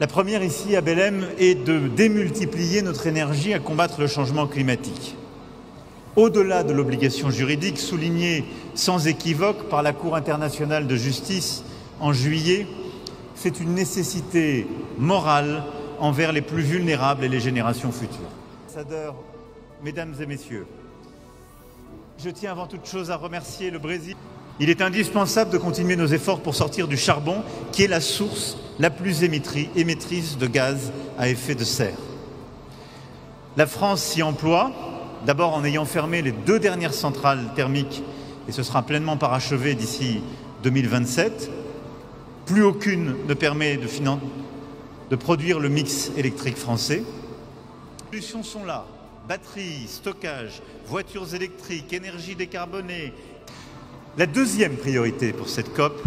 La première ici à Belém est de démultiplier notre énergie à combattre le changement climatique. Au-delà de l'obligation juridique soulignée sans équivoque par la Cour internationale de justice en juillet, c'est une nécessité morale envers les plus vulnérables et les générations futures. Ambassadeurs, mesdames et messieurs, je tiens avant toute chose à remercier le Brésil. Il est indispensable de continuer nos efforts pour sortir du charbon, qui est la source la plus émettrice de gaz à effet de serre. La France s'y emploie, d'abord en ayant fermé les 2 dernières centrales thermiques, et ce sera pleinement parachevé d'ici 2027. Plus aucune ne permet de produire le mix électrique français. Les solutions sont là: batteries, stockage, voitures électriques, énergie décarbonée. La deuxième priorité pour cette COP,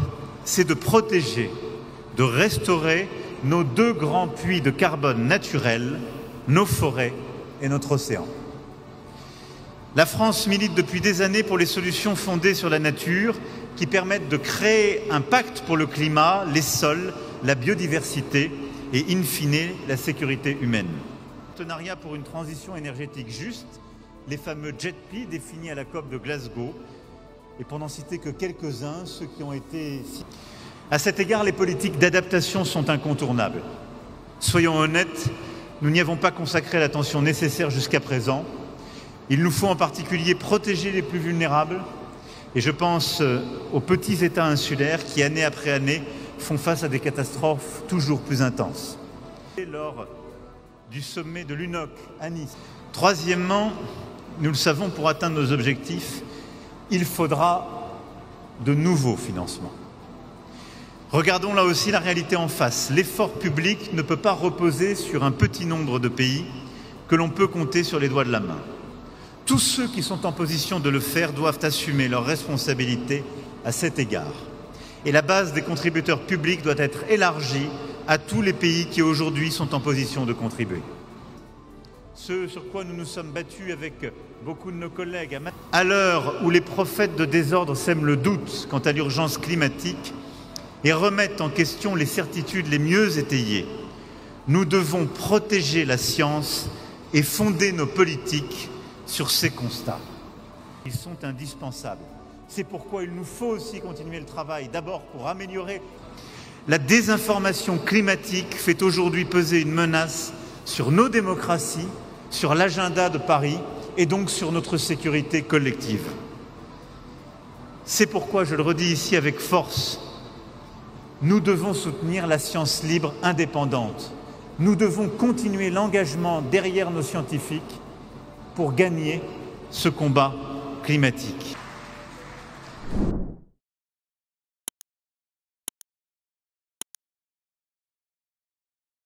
c'est de protéger, de restaurer nos 2 grands puits de carbone naturels, nos forêts et notre océan. La France milite depuis des années pour les solutions fondées sur la nature qui permettent de créer un pacte pour le climat, les sols, la biodiversité et, in fine, la sécurité humaine. Partenariat pour une transition énergétique juste, les fameux JETP définis à la COP de Glasgow, et pour n'en citer que quelques-uns, ceux qui ont été... À cet égard, les politiques d'adaptation sont incontournables. Soyons honnêtes, nous n'y avons pas consacré l'attention nécessaire jusqu'à présent. Il nous faut en particulier protéger les plus vulnérables, et je pense aux petits États insulaires qui, année après année, font face à des catastrophes toujours plus intenses. Lors du sommet de l'UNOC à Nice. Troisièmement, nous le savons, pour atteindre nos objectifs, il faudra de nouveaux financements. Regardons là aussi la réalité en face. L'effort public ne peut pas reposer sur un petit nombre de pays que l'on peut compter sur les doigts de la main. Tous ceux qui sont en position de le faire doivent assumer leurs responsabilités à cet égard. Et la base des contributeurs publics doit être élargie à tous les pays qui aujourd'hui sont en position de contribuer. Ce sur quoi nous nous sommes battus avec beaucoup de nos collègues. À l'heure où les prophètes de désordre sèment le doute quant à l'urgence climatique et remettent en question les certitudes les mieux étayées, nous devons protéger la science et fonder nos politiques sur ces constats. Ils sont indispensables. C'est pourquoi il nous faut aussi continuer le travail, d'abord pour améliorer. La désinformation climatique fait aujourd'hui peser une menace sur nos démocraties, sur l'agenda de Paris et donc sur notre sécurité collective. C'est pourquoi, je le redis ici avec force, nous devons soutenir la science libre indépendante. Nous devons continuer l'engagement derrière nos scientifiques pour gagner ce combat climatique.